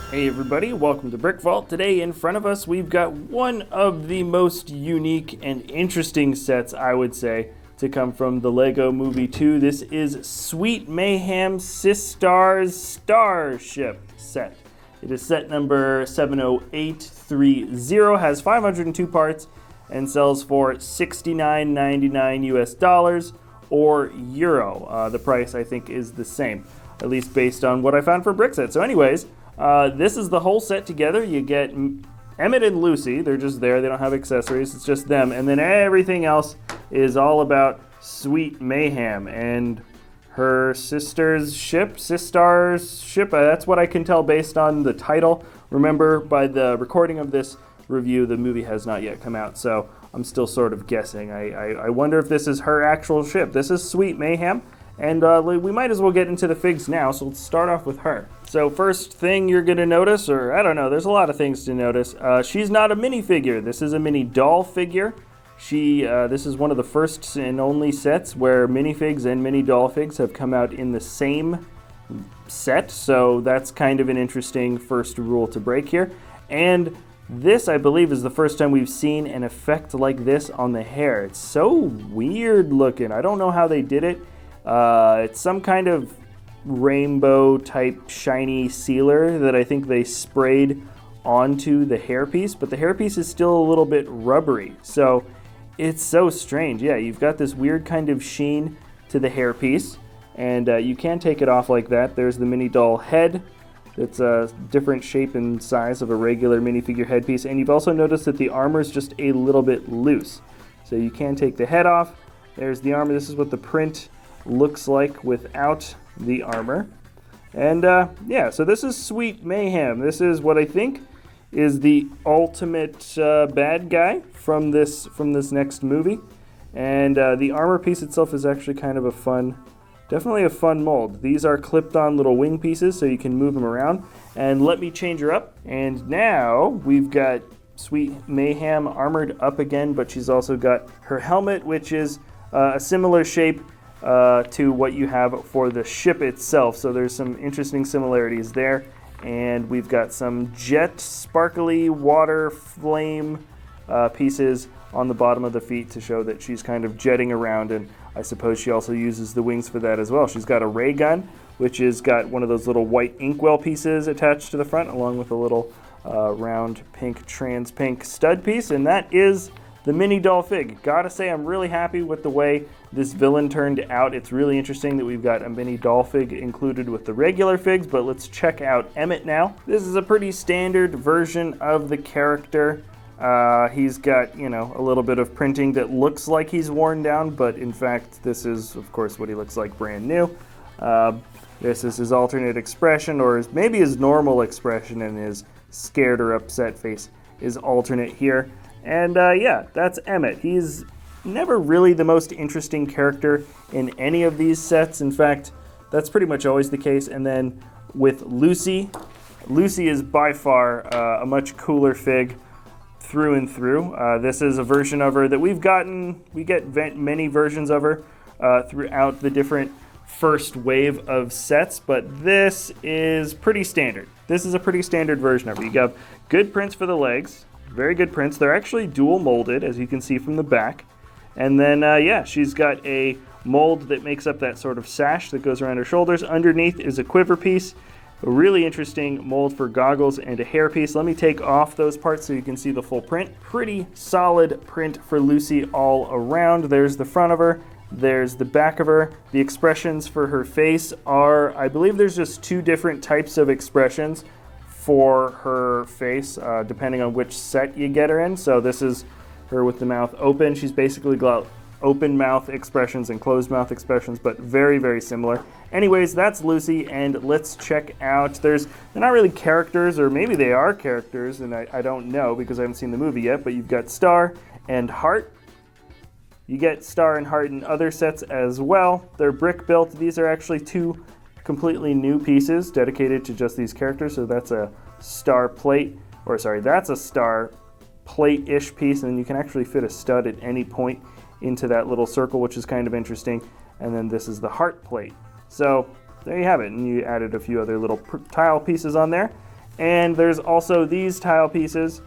Hey everybody, welcome to Brick Vault. Today in front of us we've got one of the most unique and interesting sets, I would say, to come from the LEGO Movie 2. This is Sweet Mayhem Systar Starship set. It is set number 70830, has 502 parts, and sells for $69.99 US or Euro. The price, I think, is the same, at least based on what I found for Brickset. So anyways, this is the whole set together. You get Emmet and Lucy. They're just there. They don't have accessories. It's just them. And then everything else is all about Sweet Mayhem and her sister's ship, Systar's ship. That's what I can tell based on the title. Remember, by the recording of this review, the movie has not yet come out, so I'm still sort of guessing. I wonder if this is her actual ship. This is Sweet Mayhem. And we might as well get into the figs now, so let's start off with her. So first thing you're going to notice, or I don't know, there's a lot of things to notice. She's not a minifigure. This is a mini doll figure. This is one of the first and only sets where minifigs and mini doll figs have come out in the same set, so that's kind of an interesting first rule to break here. And this, I believe, is the first time we've seen an effect like this on the hair. It's so weird looking. I don't know how they did it. It's some kind of rainbow type shiny sealer that I think they sprayed onto the hairpiece, but the hairpiece is still a little bit rubbery, so it's so strange. Yeah, you've got this weird kind of sheen to the hairpiece, and you can take it off like that. There's the mini doll head. It's a different shape and size of a regular minifigure headpiece, and you've also noticed that the armor is just a little bit loose, so you can take the head off. There's the armor. This is what the print looks like without the armor. And yeah, so this is Sweet Mayhem. This is what I think is the ultimate bad guy from this next movie. And the armor piece itself is actually kind of definitely a fun mold. These are clipped on little wing pieces so you can move them around. And let me change her up. And now we've got Sweet Mayhem armored up again, but she's also got her helmet, which is a similar shape to what you have for the ship itself. So there's some interesting similarities there. And we've got some jet sparkly water flame pieces on the bottom of the feet to show that she's kind of jetting around, and I suppose she also uses the wings for that as well. She's got a ray gun, which has got one of those little white inkwell pieces attached to the front, along with a little round pink trans pink stud piece, and that is the mini doll fig. Gotta say, I'm really happy with the way this villain turned out. It's really interesting that we've got a mini doll fig included with the regular figs, but let's check out Emmet now. This is a pretty standard version of the character. He's got, you know, a little bit of printing that looks like he's worn down, but in fact, this is, of course, what he looks like brand new. This is his alternate expression, or maybe his normal expression, and his scared or upset face is alternate here. And yeah, that's Emmet. He's never really the most interesting character in any of these sets. In fact, that's pretty much always the case. And then with Lucy, Lucy is by far a much cooler fig through and through. This is a version of her that we get many versions of her throughout the different first wave of sets, but this is pretty standard. This is a pretty standard version of her. You have good prints for the legs. Very good prints. They're actually dual molded, as you can see from the back. And then, yeah, she's got a mold that makes up that sort of sash that goes around her shoulders. Underneath is a quiver piece, a really interesting mold for goggles, and a hair piece. Let me take off those parts so you can see the full print. Pretty solid print for Lucy all around. There's the front of her. There's the back of her. The expressions for her face are, I believe there's just two different types of expressions for her face, depending on which set you get her in. So this is her with the mouth open. She's basically got open mouth expressions and closed mouth expressions, but very, very similar. Anyways, that's Lucy, and let's check out, they're not really characters, or maybe they are characters, and I don't know because I haven't seen the movie yet, but you've got Star and Heart. You get Star and Heart in other sets as well. They're brick built. These are actually two completely new pieces dedicated to just these characters. So that's a star plate, or sorry, that's a star plate-ish piece, and you can actually fit a stud at any point into that little circle, which is kind of interesting. And then this is the heart plate. So there you have it. And you added a few other little tile pieces on there. And there's also these tile pieces,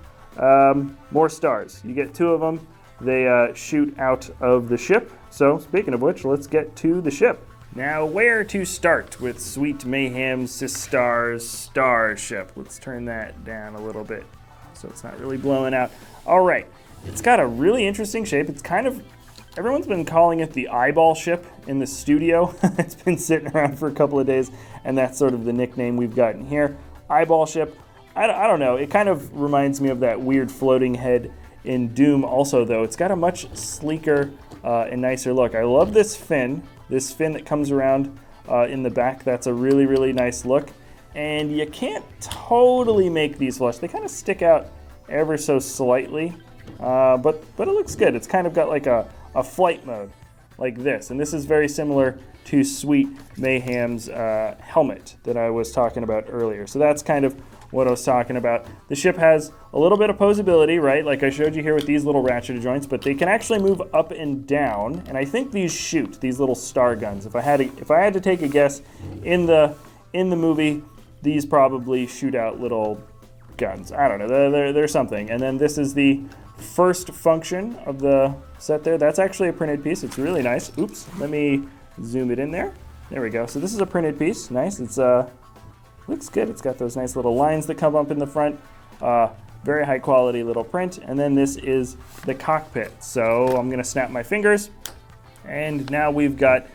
more stars. You get 2 of them. They shoot out of the ship. So speaking of which, let's get to the ship. Now, where to start with Sweet Mayhem's Systar Starship? Let's turn that down a little bit so it's not really blowing out. All right, it's got a really interesting shape. It's kind of, everyone's been calling it the eyeball ship in the studio. It's been sitting around for a couple of days, and that's sort of the nickname we've gotten here. Eyeball ship. I don't know. It kind of reminds me of that weird floating head in Doom also, though. It's got a much sleeker and nicer look. I love this fin that comes around in the back. That's a really, really nice look. And you can't totally make these flush. They kind of stick out ever so slightly, but it looks good. It's kind of got like a flight mode like this. And this is very similar to Sweet Mayhem's helmet that I was talking about earlier. So that's kind of what I was talking about. The ship has a little bit of posability, right? Like I showed you here with these little ratcheted joints, but they can actually move up and down. And I think these shoot, these little star guns. If I had to take a guess, in the movie, these probably shoot out little guns. I don't know, they're something. And then this is the first function of the set there. That's actually a printed piece. It's really nice. Oops, let me zoom it in there. There we go. So this is a printed piece. Nice. It's looks good. It's got those nice little lines that come up in the front. Very high quality little print. And then this is the cockpit. So I'm gonna snap my fingers. And now we've got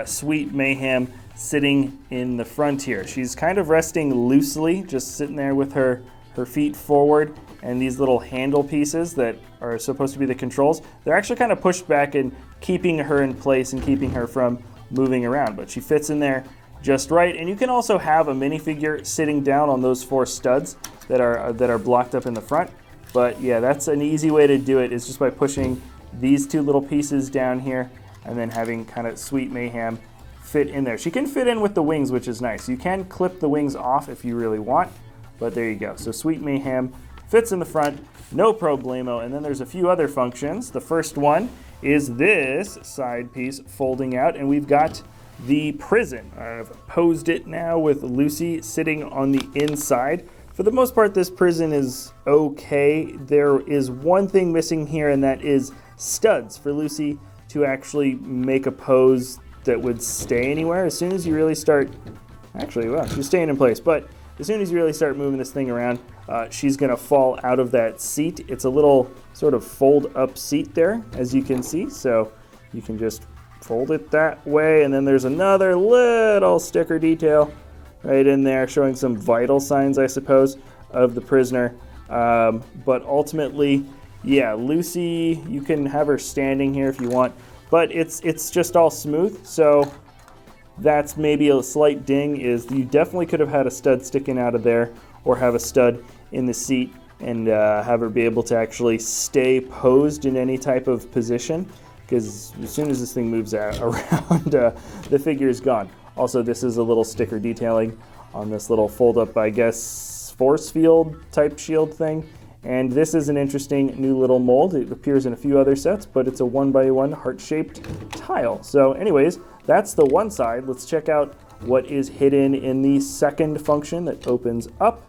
Sweet Mayhem sitting in the front here. She's kind of resting loosely, just sitting there with her feet forward, and these little handle pieces that are supposed to be the controls, they're actually kind of pushed back and keeping her in place and keeping her from moving around. But she fits in there just right. And you can also have a minifigure sitting down on those 4 studs that are blocked up in the front. But yeah, that's an easy way to do it, is just by pushing these 2 little pieces down here and then having kind of Sweet Mayhem fit in there. She can fit in with the wings, which is nice. You can clip the wings off if you really want, but there you go. So Sweet Mayhem fits in the front, no problemo. And then there's a few other functions. The first one is this side piece folding out, and we've got the prison. I've posed it now with Lucy sitting on the inside. For the most part, this prison is okay. There is one thing missing here, and that is studs for Lucy to actually make a pose that would stay anywhere. As soon as you really start, actually, well, she's staying in place, but as soon as you really start moving this thing around, she's gonna fall out of that seat. It's a little sort of fold up seat there, as you can see. So you can just fold it that way. And then there's another little sticker detail right in there showing some vital signs, I suppose, of the prisoner. But ultimately, yeah, Lucy, you can have her standing here if you want, but it's just all smooth. So that's maybe a slight ding, is you definitely could have had a stud sticking out of there, or have a stud in the seat and have her be able to actually stay posed in any type of position, because as soon as this thing moves around, the figure is gone. Also, this is a little sticker detailing on this little fold-up, I guess, force field type shield thing. And this is an interesting new little mold. It appears in a few other sets, but it's a 1x1 heart-shaped tile. So anyways, that's the one side. Let's check out what is hidden in the second function that opens up.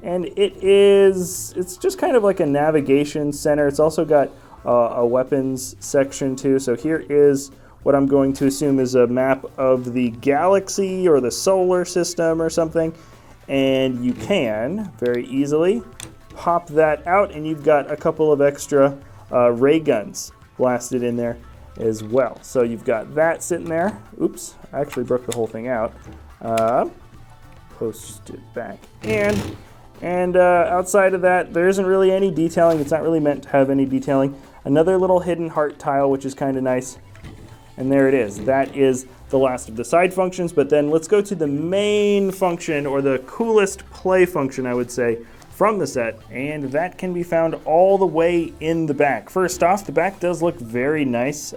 And it's just kind of like a navigation center. It's also got a weapons section too. So here is what I'm going to assume is a map of the galaxy or the solar system or something. And you can very easily pop that out, and you've got a couple of extra ray guns blasted in there as well. So you've got that sitting there. Oops, I actually broke the whole thing out. Post it back in. And outside of that, there isn't really any detailing. It's not really meant to have any detailing. Another little hidden heart tile, which is kind of nice. And there it is. That is the last of the side functions. But then let's go to the main function, or the coolest play function, I would say, from the set. And that can be found all the way in the back. First off, the back does look very nice.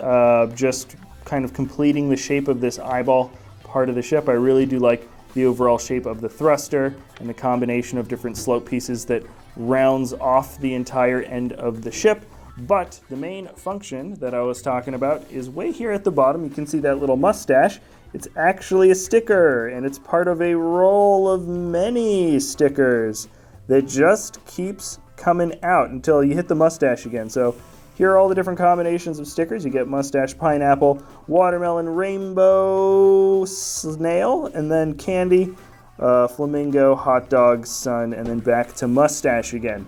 Just kind of completing the shape of this eyeball part of the ship. I really do like the overall shape of the thruster and the combination of different slope pieces that rounds off the entire end of the ship. But the main function that I was talking about is way here at the bottom. You can see that little mustache. It's actually a sticker, and it's part of a roll of many stickers that just keeps coming out until you hit the mustache again. So here are all the different combinations of stickers. You get mustache, pineapple, watermelon, rainbow, snail, and then candy, flamingo, hot dog, sun, and then back to mustache again.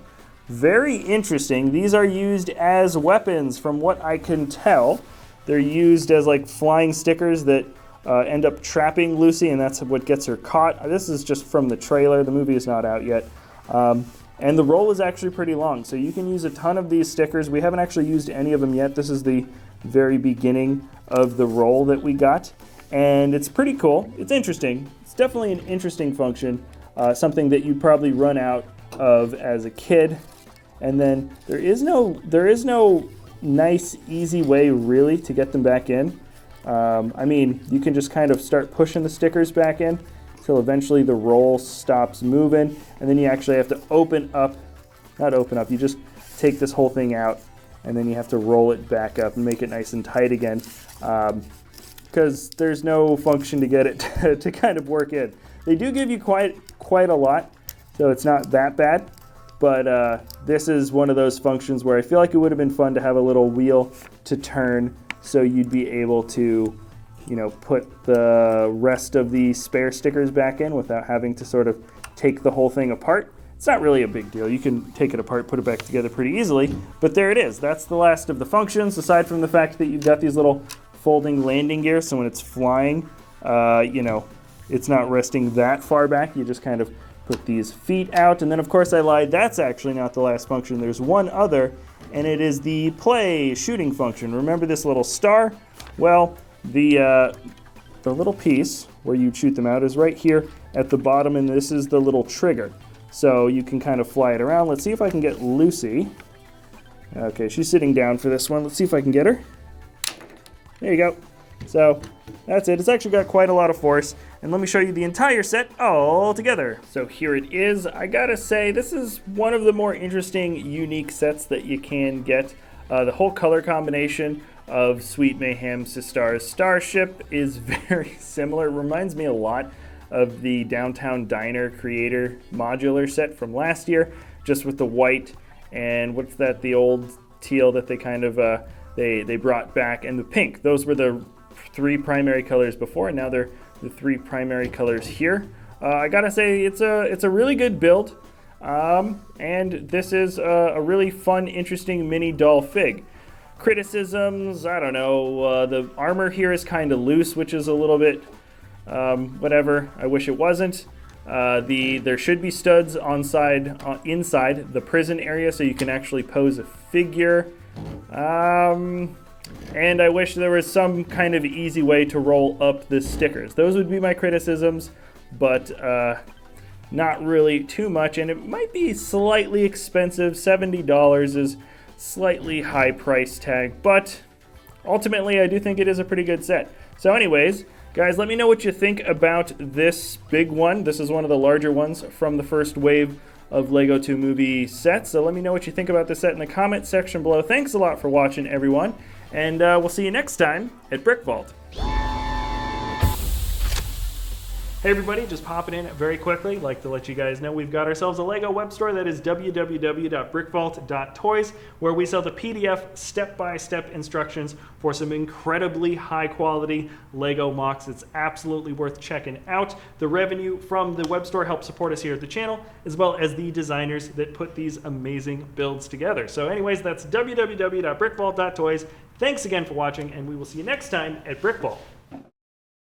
Very interesting. These are used as weapons from what I can tell. They're used as like flying stickers that end up trapping Lucy, and that's what gets her caught. This is just from the trailer. The movie is not out yet. And the roll is actually pretty long, so you can use a ton of these stickers. We haven't actually used any of them yet. This is the very beginning of the roll that we got, and it's pretty cool. It's interesting. It's definitely an interesting function, something that you'd probably run out of as a kid. And then there is no nice, easy way really to get them back in. I mean, you can just kind of start pushing the stickers back in until eventually the roll stops moving, and then you actually have to you just take this whole thing out, and then you have to roll it back up and make it nice and tight again, because there's no function to get it to kind of work in. They do give you quite a lot, so it's not that bad. But this is one of those functions where I feel like it would have been fun to have a little wheel to turn so you'd be able to, put the rest of the spare stickers back in without having to sort of take the whole thing apart. It's not really a big deal. You can take it apart, put it back together pretty easily. But there it is. That's the last of the functions, aside from the fact that you've got these little folding landing gears, so when it's flying, it's not resting that far back. You just kind of put these feet out, and then of course I lied, that's actually not the last function. There's one other, and it is the play shooting function. Remember this little star? Well, the little piece where you shoot them out is right here at the bottom, and this is the little trigger. So you can kind of fly it around. Let's see if I can get Lucy. Okay, she's sitting down for this one. Let's see if I can get her. There you go. So that's it. It's actually got quite a lot of force. And let me show you the entire set all together. So here it is. I gotta say, this is one of the more interesting, unique sets that you can get. The whole color combination of Sweet Mayhem Systar Starship is very similar. It reminds me a lot of the Downtown Diner Creator modular set from last year, just with the white and what's that, the old teal that they kind of they brought back, and the pink. Those were the three primary colors before, and now they're the three primary colors here. I gotta say, it's a really good build, and this is a really fun, interesting mini doll fig. Criticisms, I don't know, the armor here is kind of loose, which is a little bit whatever. I wish it wasn't. There should be studs inside the prison area, so you can actually pose a figure. And I wish there was some kind of easy way to roll up the stickers. Those would be my criticisms, but not really too much. And it might be slightly expensive. $70 is slightly high price tag, but ultimately I do think it is a pretty good set. So anyways, guys, let me know what you think about this big one. This is one of the larger ones from the first wave of LEGO 2 Movie sets. So let me know what you think about this set in the comment section below. Thanks a lot for watching, everyone. And we'll see you next time at Brick Vault. Hey everybody, just popping in very quickly. Like to let you guys know we've got ourselves a LEGO web store that is www.brickvault.toys, where we sell the PDF step-by-step instructions for some incredibly high quality LEGO MOCs. It's absolutely worth checking out. The revenue from the web store helps support us here at the channel, as well as the designers that put these amazing builds together. So anyways, that's www.brickvault.toys. Thanks again for watching, and we will see you next time at Brick Vault.